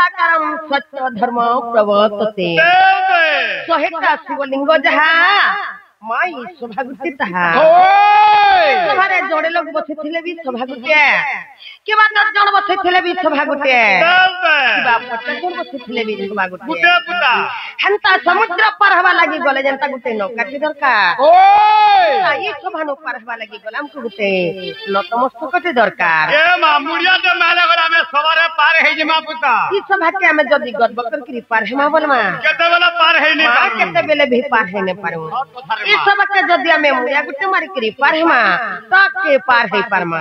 साकारम सत्य धर्म प्रवर्तते सोहेटा शिवलिंग जहा माई सभा गुटी ताहा सभारे जोड़े लोग बसे थिले भी सभा गुटे केबा 10 जन बसे थिले भी सभा गुटे केबा 50 जन बसे थिले भी सभा गुटे हंता समुद्र पार हवा लागी गले जनता गुटे नौका के दरकार ये सभा नो पार हवा लागी गले हमको गुटे नतमस्तक के दरकार ए मामुड़िया तो माले गला में सवारे पार है जमा पुता ई सभा के हमें जदी गर्व कर की पार हेमा बोलमा केते बेला पार है नहीं पार केते बेले भी पार है ने पारू ई सभा के जदी हमें मुड़िया गुटे मारी की पार हेमा तक के पार है परमा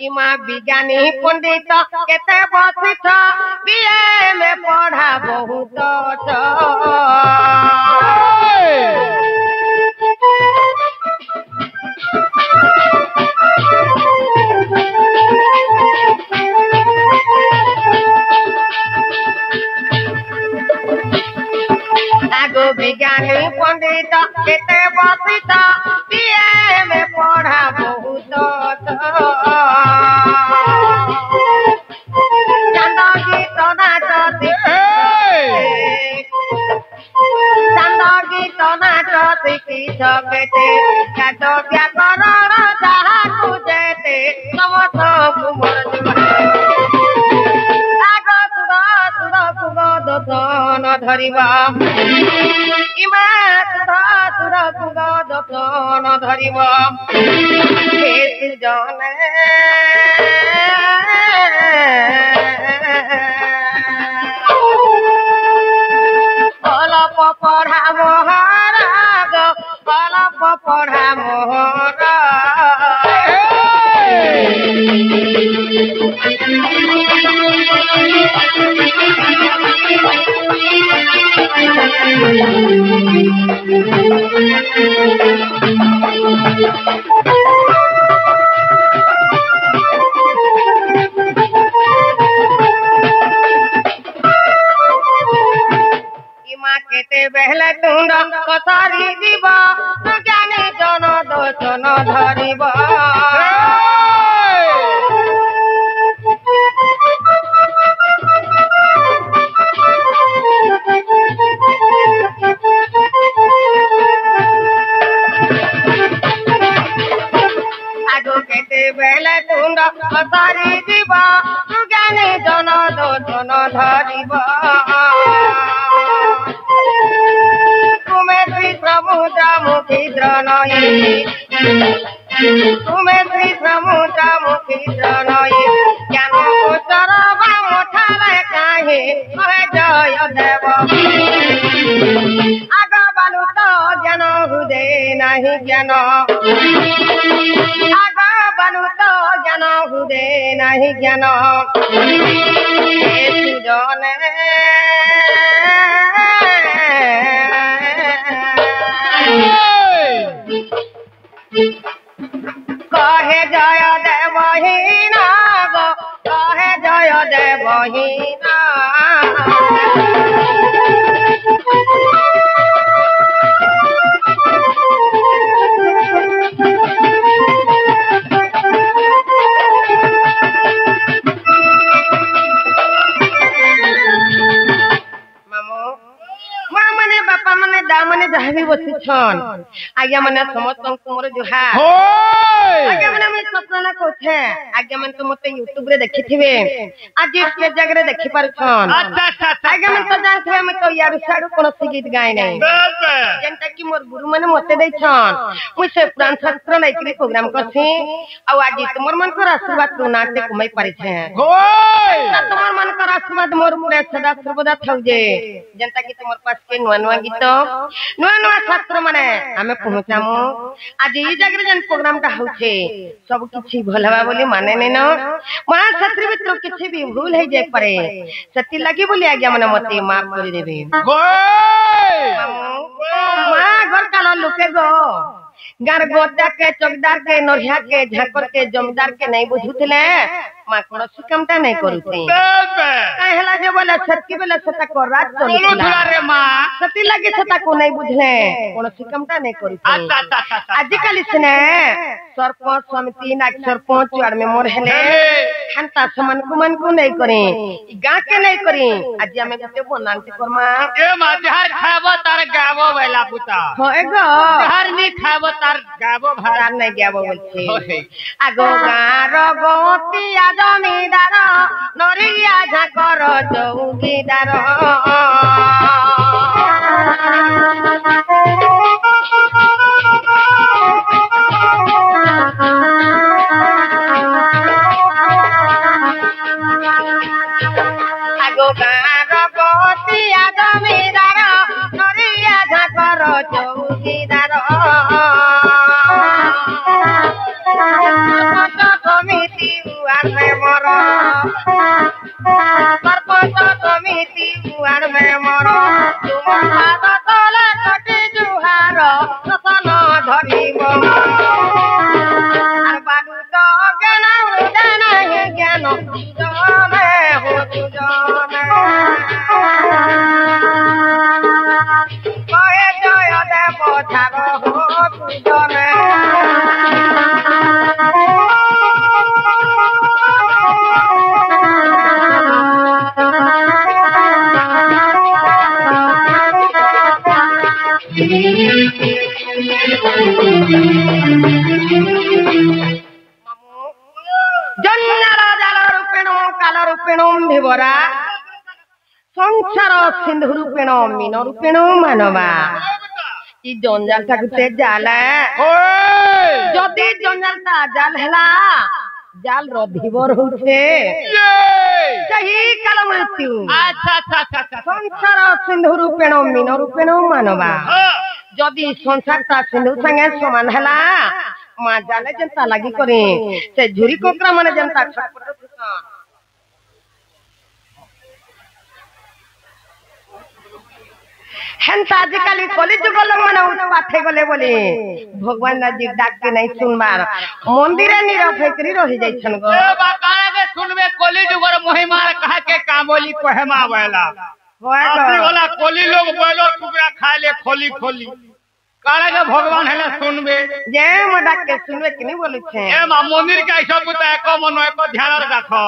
इमा विज्ञानी पंडित केते बसित बीए में पढ़ा बहुत आगो विज्ञानी पंडित केते बसित बीए में पढ़ा बहुत चांदगी तो नाच सीखी सकते काट व्याकरण जहा तुझे समस्त दर्शन धरिबा इमा सुर दर्शन धरिबा जने कलप पढ़ा मोहराग कलप पढ़ा मोहराग इमा केते बहले तुंड कसारी दिबा ज्ञानी जन दोषन धरिबा आगो केते बहले तुंड कसारी दिबा ज्ञानी जन दोषन धरिबा तुम्हें श्री समुद्र मुखिद्र नई तुम्हें श्री समुद्र मुखिद्र नई ज्ञान गोचर मुठाले काहे कहे जय देव आग बालू तो ज्ञान हृदय नहीं ज्ञान आग बालू तो ज्ञान हृदय नहीं ज्ञान जने कहे जय देवहीना गो कहे जय देवहीना बापा मने दा मने जहाबी बसी छन आज्ञा मने समस्त मोर जुहा आज्ञा मने मैं सपना कोथे आज्ञा मने तो मते YouTube रे देखिथिबे आज के जगह रे देखि पार छन अच्छा आज्ञा मने तो जानथे मैं तो यार साडू कोन गीत गाय नै जेंता कि मोर गुरु मने मते दै छन मुई से पुराण शास्त्र नै कि प्रोग्राम करछि आ आज तुमर मन को आशीर्वाद तो नाटे कमाई पारे छे तुमर मन को आशीर्वाद मोर पुरे सदा सर्वदा थौजे जेंता कि तुमर पास के नुआ गीत नुआ शास्त्र माने आमे पहुंचामु आज ई जगह जन प्रोग्राम ता होछे सब किछि भलवा बोली माने नै न महाशास्त्री मित्र किछि भी भूल है जाय पारे सती लागि बोली आज्ञा माने मते माफ कर देबे मां घर कालो लुके गो गार गोदा के चौकीदार के नरिया के झाकर के जमींदार के नहीं बुझुतले मां कोन सिकमटा नहीं करूते कहला जे बोले सती बोले सता को रात चलुला रे मां सती लागे सता को नहीं बुझले कोन सिकमटा नहीं करूते आज काली सने सरपंच समिति ना सरपंच वार्ड में मोर हेले हंता समान को नहीं करे गाँ के नहीं करे आज हमें गुटे बनाते करमा ए मां जहर खाबो तार गाबो वाला पुता हो एगो जहर नहीं खाबो तार गाबो भार नहीं गाबो बोलछे आगो गार गोतिया जमीदार नरिया झाकर चौकीदार आगो गार गोतिया जमीदार नरिया झाकर चौकीदार समिति उआर मोर सरपंच समिति उआर मोर तुम हाथ तले कटी जुहार रतन धरिब आर बालू तो ज्ञान हृदय नहीं ज्ञान तुजने हो तुजने कहे जय देव ठार हो तुजने धिवरा संसार सिंधु रूपेण मीन रूपेण मानवा ई जंजाल ठाकुर जाल जदि जंजालटा जाल हैला जाल रधिवर होछे सही काल मृत्यु अच्छा अच्छा अच्छा संसार सिंधु रूपेण मीन रूपेण मानवा जदि संसारटा सिंधु संगे समान हैला मां जाले जनता लागी करे से झुरी कोकरा माने जनता छटपट हेंता आजिकाली कली जुग लोग माने पाठे गले बोले भगवान जी डाक के नहीं सुनबार मंदिरे नीरव फेकरी रही जाइछन गो ए बा काहे के सुनबे कली जुगर महिमा कहा के कामोली कहमा वाला असली वाला कोली लोग बोलो कुकरा खा ले खोली खोली काहे के भगवान हैला सुनबे जे मडा के सुनबे कि नहीं बोलै छे ए मा मंदिर के सब बुता एको मन एको ध्यान राखो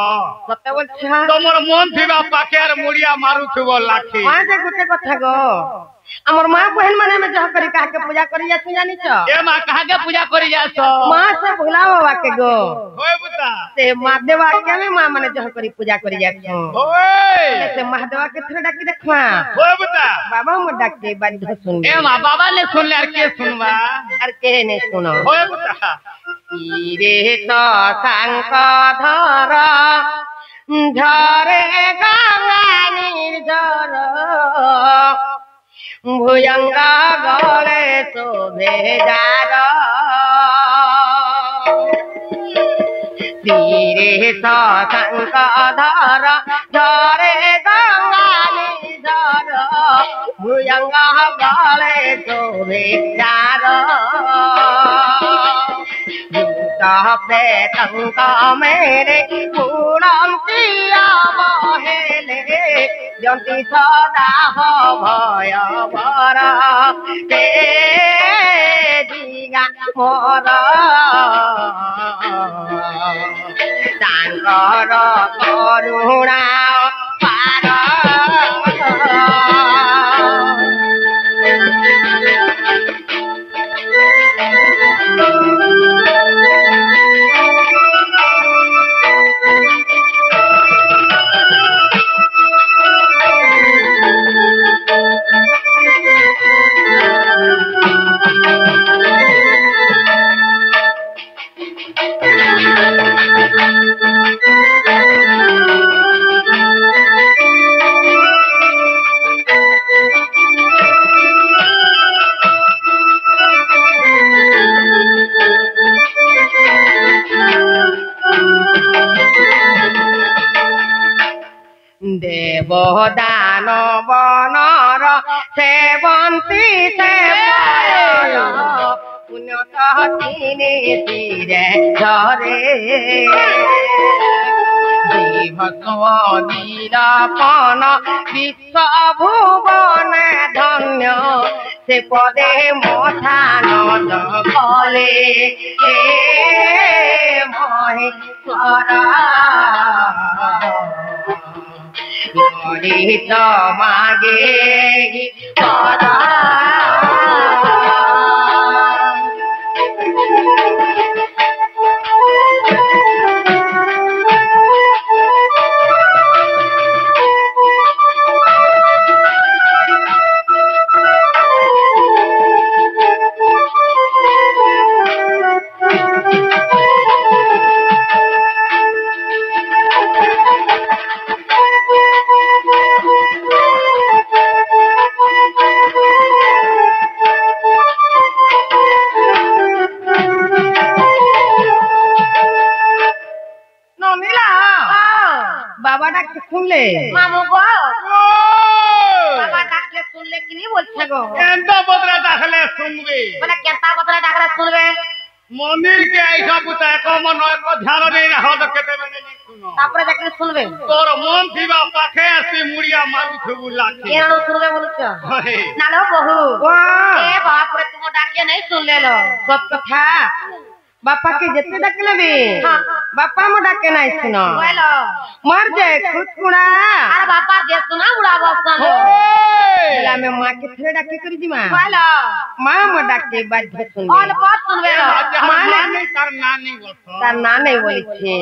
सत्य बोल छ तोमर मन थिबा पाकेर मुड़िया मारू थबो लाठी आ जे गुटे कथा गो हमर मां बहन माने में जह करी कहा के पूजा करी जा जानी छ ए मां कहा के पूजा करी जा छ मां से भुला बाबा के गो होय बुता से महादेवा के में मां माने जह करी पूजा करी जा छ होय से महादेवा के थोड़ा डाकी देखवा होय बुता बाबा म डाके बाध्य सुन ए मां बाबा ने सुन ले के सुनवा और के ने सुनो होय बुता रे तो शंख धर झरे गंगा निर्झर भुजंग गले शोभे जार तीरे शंख धर झरे गंगा निर्झर भुजंग गले शोभे जार प्रेतंक मेरे पूर्णम किया बहेले जंती सदा हो भय भर ते दिगा मोर तांकर करुणा पार दानव नर सेवंती से पुण्यत तीरे झरे नीलापन विश्व भुवन धन्य से पदे मथानद कले हे महेश्वर गीत मागे परा बाबा डाकले सुनले मामू गो बाबा डाकले सुनले कि नहीं बोलछे गो केंता बदरा डाकले सुनबे बोले केंता बदरा डाकले सुनबे मम्मी के ऐसा बुता को मन को ध्यान नहीं रहो तो केते में नहीं सुनो तापरे डाकले सुनबे तोर मन थीबा पाखे आसी मुड़िया मारू थबु लाखे केनो सुनबे बोलछ अरे नालो बहु ए बाप रे तुम डाके नहीं सुन ले लो सब कथा बापा के जते डाकले बे बापा मो डाके नहीं सुनो बोलो मर जाए खुदकुड़ा अरे बापा जे सुना बुढ़ा बसन बोला मैं मां के थरे डाके करी जी मां बोलो मां मो डाके बात सुन बोल बात सुनबे मां नहीं तार ना नहीं बोली छे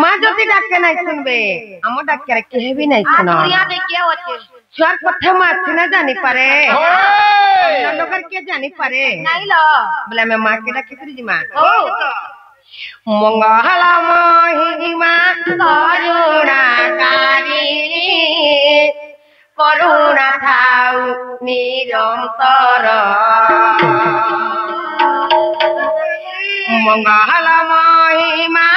मां जति डाके नहीं सुनबे हम डाके के भी नहीं सुनो दुनिया देखिए होते स्वर कथा माथि न जानी पारे नगर के जानी पारे नहीं लो बोला मैं मां के डाके करी जी मां मंगला महिमा करुणा थाउ निरंतर मंगला महिमा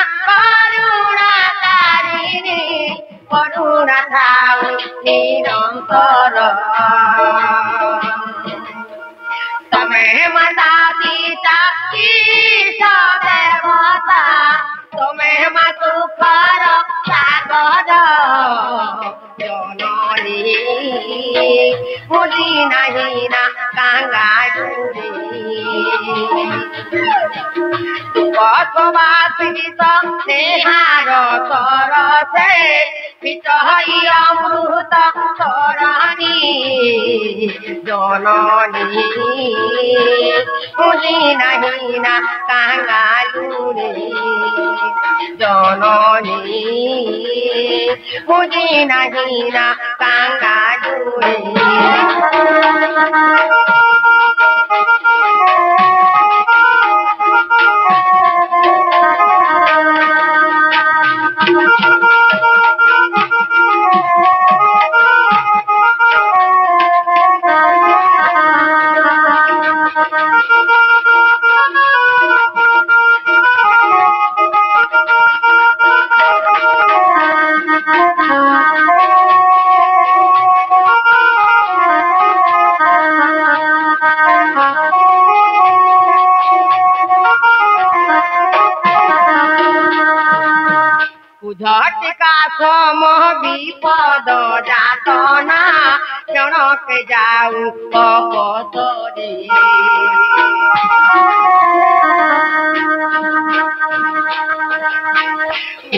करुणा थाउ निरंतर तमें माता पिता देवता तुम्हें मातु कर सागर जननी मुझी नहीं ना कांगा सुखवासित स्नेहार सरसे पितई अमृत सरणी जननी मुझी नहीं ना कांगालूरे जननी मुझी नहीं ना कांगालूरे झटिका सम विपद जातना क्षणक जाऊ अपसरी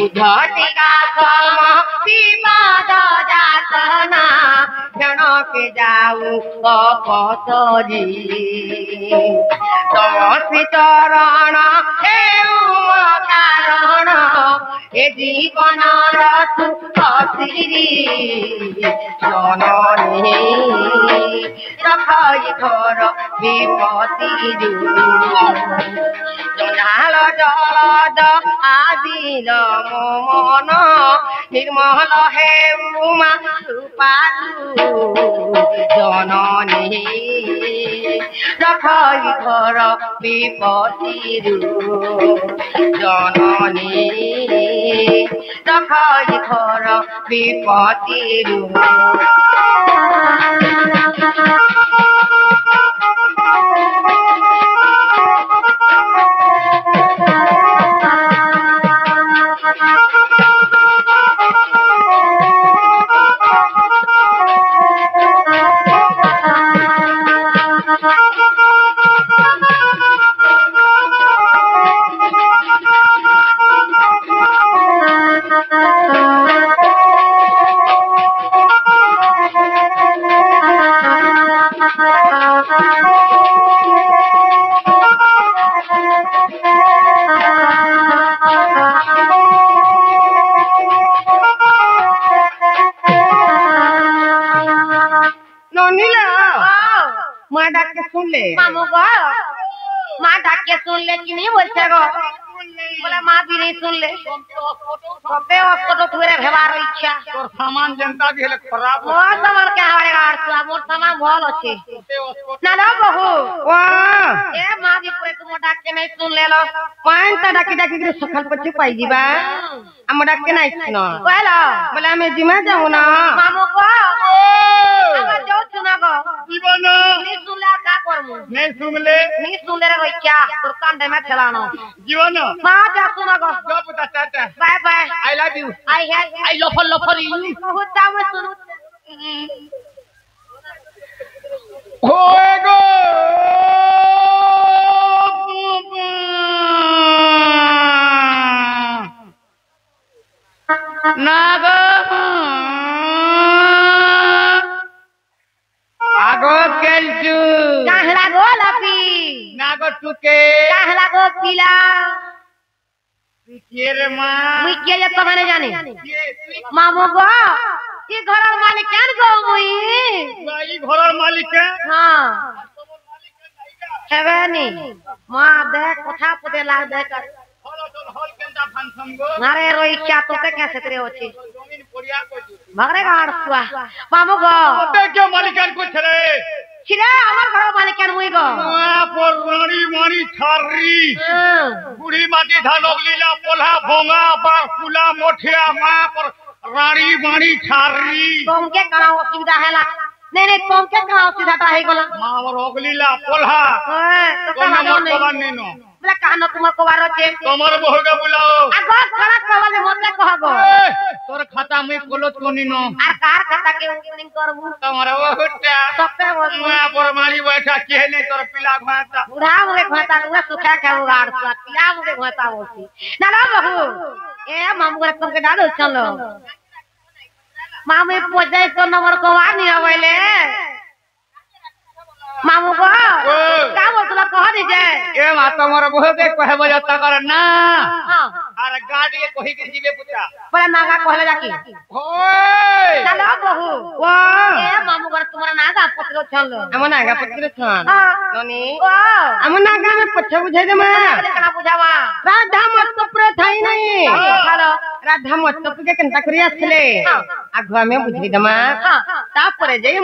झटिका सम विपद जातना क्षणक जाऊ अपसरी तमस्वितरण कारण ए जीवन सुख श्री जननी रखई घर विपत्ति जनाल जलद आदिल मन निर्मल हेउमा सुपालु जननी रखई घर विपत्ति जननी रखई घर विपत्ति माँ डाक के सुन ले मामू को माँ डाक के सुन ले कि नहीं बोलते गो बोला माँ भी नहीं सुन ले सबे उसको तो तुरे भेवार इच्छा तोर सामान जनता भी है खराब वो सामान क्या हमारे गाड़ से मोर सामान भल अच्छे ना ना बहू वाह ए माँ भी पूरे तुम डाक के नहीं सुन ले लो पान ता डाकी डाकी के सखल पछे पाई जीबा हम डाक के नहीं सुनो बोलो बोला मैं जिमा जाऊं ना मामू को अगर जो सुना गो जीवन नहीं सुन ले का करमु नहीं सुन ले नहीं सुन ले रे क्या तोर कांडे में चलानो जीवन माँ जा सुना गो जो पता चाहता bye bye I love you I लफर यू बहुत दाम सुनो होएगो नागो आगो केलचू कहला गो लपी नागो टुके कहला गो पीला ये रे माँ मुई के तो माने जाने मामू गो ये घर मालिक क्या गो मुई भाई घोड़ार मालिक है हां हेवे नी मां देख कथा पते लाग देख हॉल केंदा फंक्शन गो मारे रोइचा तो के कैसे तेरे होची जमीन पोरिया को भगरे गाड़ सुआ मामू गो ओते क्यों मालिकन को छरे छिरे हमर घर मालिक क्या मुई गो वहां पर रानी मानी थारी बुढ़ी माटी धानोगलीला पोला भोंगा पर फूला मोठिया मां पर रानी मानी थारी तुम के कहां असुविधा हैला नहीं तुम के कहां असुविधा ता है गोला मां पर ओगलीला पोला तो कोना कहां मोट नहीं कवन नेनो बोला कहां तुम को बारो छे तमर बहुगा बुलाओ आगो खड़ा कवल मोते कहगो तोर खाता में कोलो तो निनो आर कार खाता के ओपनिंग करबू तमरा बहुटा सबे बोल मां पर मारी बैठा के नहीं तोर पिला घाता बुढ़ा मुके घाता उगा सुखा के उगाड़ सुआ पिया मुके घाता होती ना ना बहू ए मामू रे तुमके डालो चलो मामे पोजे तो नंबर को वानी आवेले मामू को का बोलतला कह दीजे ए मा तमर बहुगे कहे बजता कर ना हां अरे गाड़ी के कहि के जीवे पुता बड़ा नागा कहले जाकी होय ना ना बहू वाह ए मामू को तुम्हारा नागा पकड़ो चलो हम नागा पत्र छन हां ननी वाह हम नागा में पछे बुझे दे मां कना बुझावा राधा मत कपड़े थाई नहीं हेलो राधा मत के केनता करी आसले आगुआ में बुझे दे मां हां तापरे जे